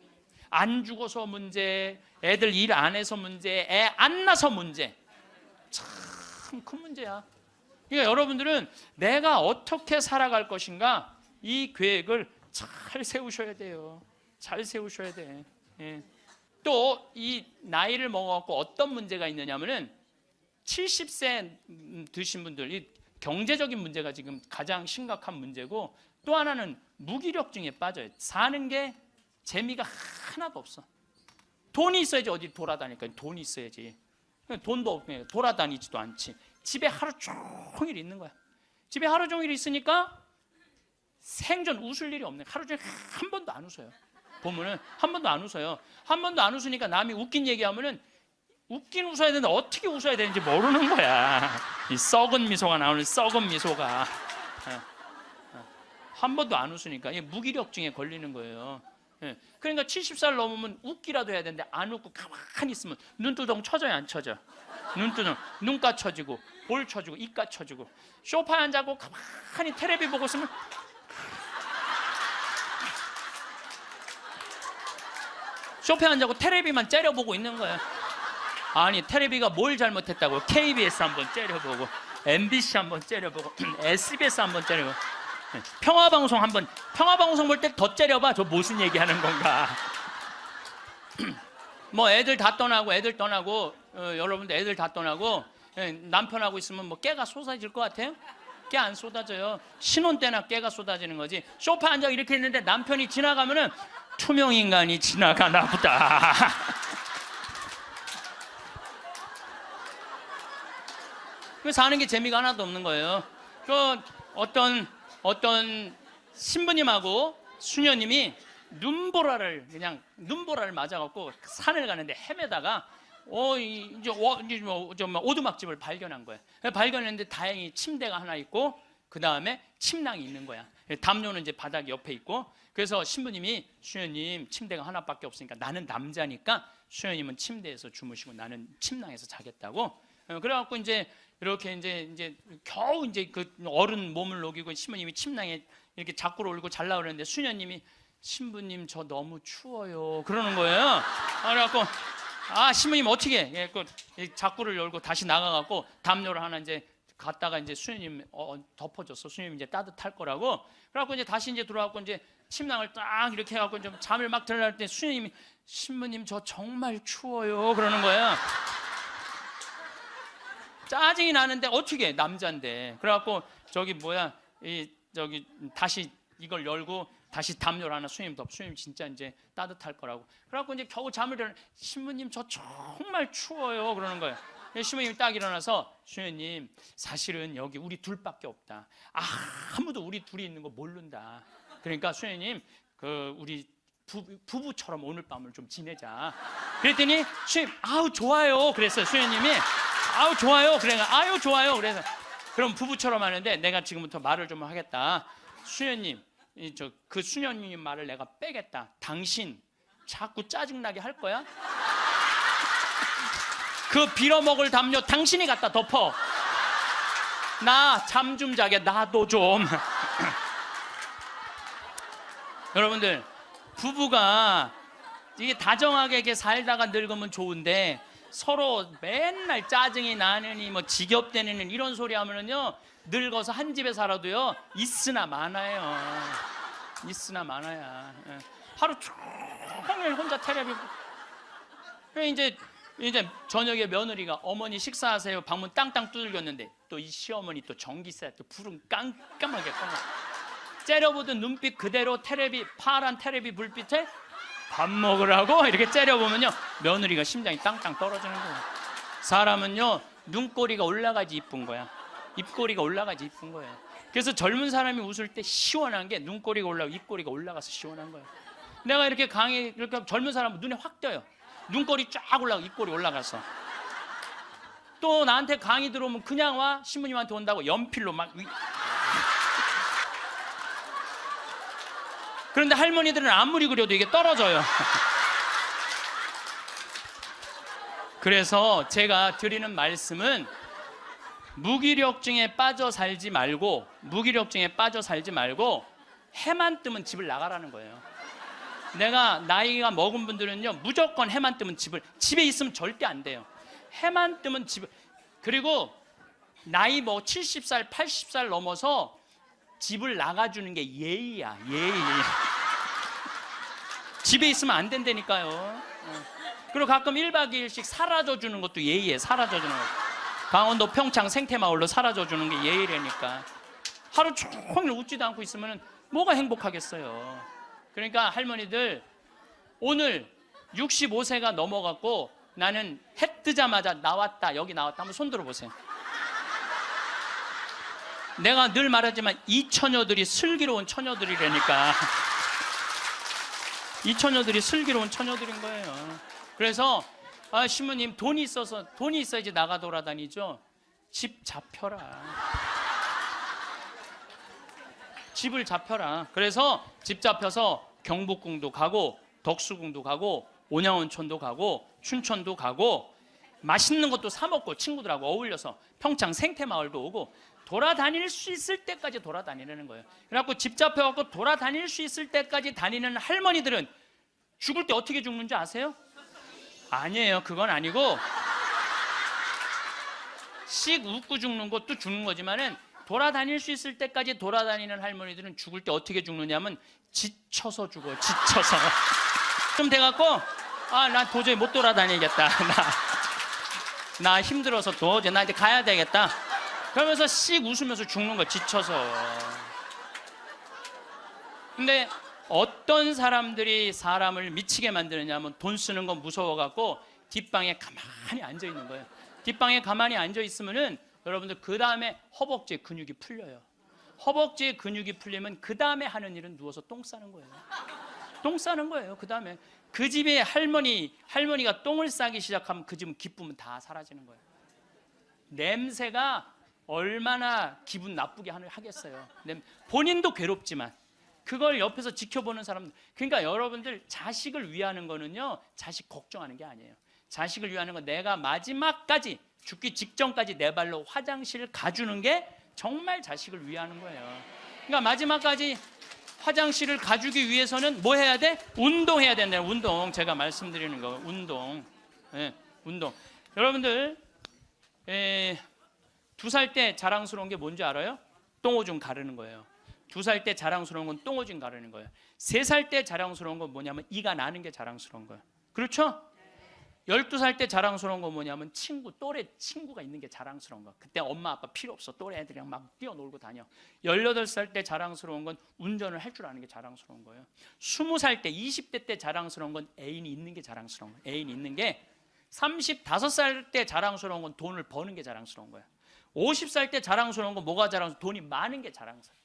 안 죽어서 문제, 애들 일 안 해서 문제, 애 안 낳아서 문제. 참 큰 문제야. 그러니까 여러분들은 내가 어떻게 살아갈 것인가 이 계획을 잘 세우셔야 돼요. 잘 세우셔야 돼. 예. 또 이 나이를 먹어갖고 어떤 문제가 있느냐면은 70세 드신 분들 이 경제적인 문제가 지금 가장 심각한 문제고 또 하나는 무기력증에 빠져요. 사는 게 재미가 하나도 없어. 돈이 있어야지 어디 돌아다니까. 돈이 있어야지. 돈도 없고 돌아다니지도 않지. 집에 하루 종일 있는 거야. 집에 하루 종일 있으니까 생전 웃을 일이 없네. 하루 종일 한 번도 안 웃어요. 보면은 한 번도 안 웃어요. 한 번도 안 웃으니까 남이 웃긴 얘기하면은 웃긴 웃어야 되는데 어떻게 웃어야 되는지 모르는 거야. 이 썩은 미소가 나오는 썩은 미소가. 한 번도 안 웃으니까 무기력증에 걸리는 거예요. 그러니까 70살 넘으면 웃기라도 해야 되는데 안 웃고 가만히 있으면 눈두덩 쳐져요, 안 쳐져? 눈두덩, 눈가 쳐지고 볼 쳐지고 입가 쳐지고 소파에 앉아고 가만히 텔레비 보고 있으면 소파에 앉아고 텔레비만 째려보고 있는 거야. 아니 텔레비가 뭘 잘못했다고. KBS 한번 째려보고 MBC 한번 째려보고 SBS 한번 째려보고 평화방송 한번 평화방송 볼 때 더 째려봐. 저 무슨 얘기하는 건가. 뭐 애들 다 떠나고 애들 떠나고 여러분들 애들 다 떠나고 남편하고 있으면 뭐 깨가 쏟아질 것 같아요? 깨 안 쏟아져요. 신혼 때나 깨가 쏟아지는 거지. 소파에 앉아 이렇게 있는데 남편이 지나가면은 투명 인간이 지나가나 보다. 사는 게 재미가 하나도 없는 거예요. 그 어떤 신부님하고 수녀님이 눈보라를 맞아갖고 산을 가는데 헤매다가 이제 오두막집을 발견한 거예요. 발견했는데 다행히 침대가 하나 있고 그 다음에 침낭이 있는 거야. 담요는 이제 바닥 옆에 있고, 그래서 신부님이 수녀님 침대가 하나밖에 없으니까 나는 남자니까 수녀님은 침대에서 주무시고 나는 침낭에서 자겠다고. 그래갖고 이제 이렇게 이제 겨우 이제 그 어른 몸을 녹이고 신부님이 침낭에 이렇게 자꾸로 올고 잘라 그러는데 수녀님이 신부님 저 너무 추워요 그러는 거예요. 그래갖고 신부님 어떻게 해? 그 자꾸를 열고 다시 나가갖고 담요를 하나 이제 갔다가 이제 수녀님 덮어줬어. 수녀님 이제 따뜻할 거라고. 그래갖고 이제 다시 이제 들어와갖고 이제 침낭을 딱 이렇게 해갖고 좀 잠을 막 들어갈 때 수녀님이 신부님 저 정말 추워요 그러는 거예요. 짜증이 나는데 어떻게 해? 남자인데. 그래갖고 다시 이걸 열고 다시 담요를 하나 수녀님 수녀님 진짜 이제 따뜻할 거라고. 그래갖고 이제 겨우 잠을 일어나 신부님 저 정말 추워요 그러는 거예요. 신부님이 딱 일어나서 수녀님 사실은 여기 우리 둘밖에 없다. 아무도 우리 둘이 있는 거 모른다. 그러니까 수녀님 우리 부부처럼 오늘 밤을 좀 지내자. 그랬더니 수녀님 아우 좋아요 그랬어요. 수녀님이 아우 좋아요. 아유 좋아요. 그래서 그럼 부부처럼 하는데 내가 지금부터 말을 좀 하겠다. 수녀님 그 수녀님 말을 내가 빼겠다. 당신 자꾸 짜증나게 할 거야? 그 빌어먹을 담요 당신이 갖다 덮어. 나 잠 좀 자게 나도 좀. 여러분들 부부가 이게 다정하게 이렇게 살다가 늙으면 좋은데 서로 맨날 짜증이 나느니 뭐 지겹대느니 이런 소리 하면은요 늙어서 한 집에 살아도요 있으나 마나요. 있으나 마나야. 하루 종일 혼자 텔레비. 이제 저녁에 며느리가 어머니 식사하세요. 방문 땅땅 두들겼는데 또 이 시어머니 또 전기세 또 불은 깜깜하게 꺼. 째려보던 눈빛 그대로 파란 텔레비 불빛에 밥 먹으라고 이렇게 째려보면요 며느리가 심장이 땅땅 떨어지는 거예요. 사람은요 눈꼬리가 올라가지 이쁜 거야. 입꼬리가 올라가지 이쁜 거예요. 그래서 젊은 사람이 웃을 때 시원한 게 눈꼬리가 올라가고 입꼬리가 올라가서 시원한 거예요. 내가 이렇게 이렇게 젊은 사람은 눈에 확 띄어요. 눈꼬리 쫙 올라가고 입꼬리 올라가서. 또 나한테 강의 들어오면 그냥 와. 신부님한테 온다고 연필로 막. 그런데 할머니들은 아무리 그려도 이게 떨어져요. 그래서 제가 드리는 말씀은 무기력증에 빠져 살지 말고 해만 뜨면 집을 나가라는 거예요. 내가 나이가 먹은 분들은요 무조건 해만 뜨면 집에 있으면 절대 안 돼요. 해만 뜨면 그리고 나이 70살 80살 넘어서 집을 나가주는 게 예의야. 예의. 집에 있으면 안 된다니까요. 그리고 가끔 1박 2일씩 사라져주는 것도 예의에 사라져주는 거. 강원도 평창 생태마을로 사라져주는 게 예의라니까. 하루 종일 웃지도 않고 있으면 뭐가 행복하겠어요. 그러니까 할머니들 오늘 65세가 넘어갔고 나는 해 뜨자마자 여기 나왔다 한번 손 들어보세요. 내가 늘 말하지만 이 처녀들이 슬기로운 처녀들이라니까. 이 처녀들이 슬기로운 처녀들인 거예요. 그래서 신부님 돈이 있어야지 나가 돌아다니죠. 집 잡혀라. 집을 잡혀라. 그래서 집 잡혀서 경복궁도 가고 덕수궁도 가고 온양온천도 가고 춘천도 가고 맛있는 것도 사 먹고 친구들하고 어울려서 평창 생태마을도 오고 돌아다닐 수 있을 때까지 돌아다니는 거예요. 그래갖고 집 잡혀갖고 돌아다닐 수 있을 때까지 다니는 할머니들은 죽을 때 어떻게 죽는지 아세요? 아니에요. 그건 아니고 씩 웃고 죽는 것도 죽는 거지만은 돌아다닐 수 있을 때까지 돌아다니는 할머니들은 죽을 때 어떻게 죽느냐면 지쳐서 죽어요. 지쳐서. 좀 돼갖고 난 도저히 못 돌아다니겠다. 나 힘들어서 도저히 나 이제 가야 되겠다. 그러면서 씩 웃으면서 죽는 거 지쳐서. 근데 어떤 사람들이 사람을 미치게 만드느냐면 돈 쓰는 거 무서워갖고 뒷방에 가만히 앉아 있는 거예요. 뒷방에 가만히 앉아 있으면은 여러분들 그 다음에 허벅지에 근육이 풀려요. 허벅지에 근육이 풀리면 그 다음에 하는 일은 누워서 똥 싸는 거예요. 똥 싸는 거예요. 그 다음에 그 집에 할머니가 똥을 싸기 시작하면 그 집은 기쁨은 다 사라지는 거예요. 냄새가 얼마나 기분 나쁘게 하겠어요. 본인도 괴롭지만 그걸 옆에서 지켜보는 사람들. 그러니까 여러분들 자식을 위하는 거는요, 자식 걱정하는 게 아니에요. 자식을 위하는 건 내가 마지막까지 죽기 직전까지 내 발로 화장실 가주는 게 정말 자식을 위하는 거예요. 그러니까 마지막까지 화장실을 가주기 위해서는 뭐 해야 돼? 운동해야 된다. 운동. 제가 말씀드리는 거 운동. 네, 운동. 여러분들 2살 때 자랑스러운 게 뭔지 알아요? 똥오줌 가르는 거예요. 2살 때 자랑스러운 건 똥오줌 가르는 거예요. 3살 때 자랑스러운 건 뭐냐면 이가 나는 게 자랑스러운 거예요. 그렇죠? 12살 때 자랑스러운 건 뭐냐면 또래 친구가 있는 게 자랑스러운 거야. 그때 엄마 아빠 필요 없어. 또래 애들이랑 막 뛰어놀고 다녀. 18살 때 자랑스러운 건 운전을 할 줄 아는 게 자랑스러운 거예요. 20살 때 20대 때 자랑스러운 건 애인이 있는 게 자랑스러운 거예요. 애인이 있는 게 35살 때 자랑스러운 건 돈을 버는 게 자랑스러운 거예요. 50살 때 자랑스러운 건 뭐가 자랑스러운? 돈이 많은 게 자랑스러워요.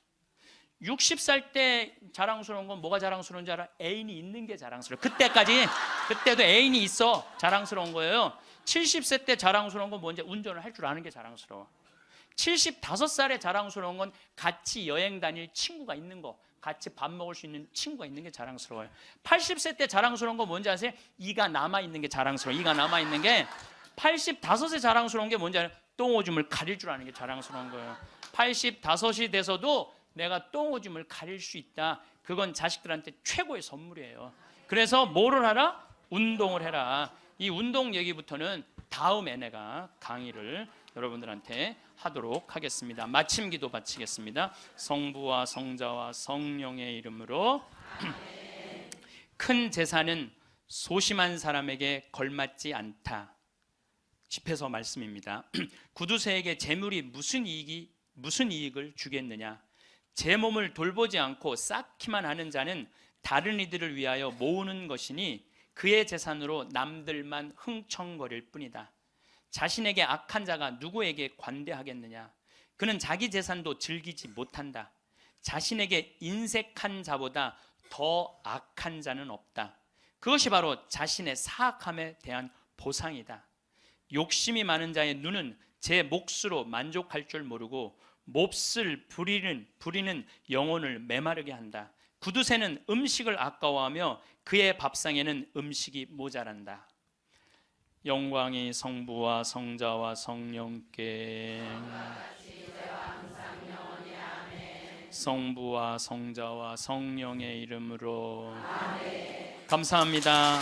60살 때 자랑스러운 건 뭐가 자랑스러운 줄 알아? 애인이 있는 게 자랑스러워. 그때도 애인이 있어. 자랑스러운 거예요. 70세 때 자랑스러운 건 뭔지? 운전을 할 줄 아는 게 자랑스러워. 75살에 자랑스러운 건 같이 여행 다닐 친구가 있는 거, 같이 밥 먹을 수 있는 친구가 있는 게 자랑스러워요. 80세 때 자랑스러운 건 뭔지 아세요? 이가 남아있는 게 자랑스러워. 이가 남아있는 게. 85세 자랑스러운 게 뭔지 알아요? 똥오줌을 가릴 줄 아는 게 자랑스러운 거예요. 85이 돼서도 내가 똥오줌을 가릴 수 있다. 그건 자식들한테 최고의 선물이에요. 그래서 뭐를 하라? 운동을 해라. 이 운동 얘기부터는 다음에 내가 강의를 여러분들한테 하도록 하겠습니다. 마침 기도 바치겠습니다. 성부와 성자와 성령의 이름으로. 큰 재산은 소심한 사람에게 걸맞지 않다. 집에서 말씀입니다. 구두쇠에게 재물이 무슨 이익을 주겠느냐? 제 몸을 돌보지 않고 쌓기만 하는 자는 다른 이들을 위하여 모으는 것이니 그의 재산으로 남들만 흥청거릴 뿐이다. 자신에게 악한 자가 누구에게 관대하겠느냐? 그는 자기 재산도 즐기지 못한다. 자신에게 인색한 자보다 더 악한 자는 없다. 그것이 바로 자신의 사악함에 대한 보상이다. 욕심이 많은 자의 눈은 제 몫으로 만족할 줄 모르고 몹쓸 부리는 영혼을 메마르게 한다. 구두쇠는 음식을 아까워하며 그의 밥상에는 음식이 모자란다. 영광이 성부와 성자와 성령께. 성부와 성자와 성령의 이름으로. 감사합니다.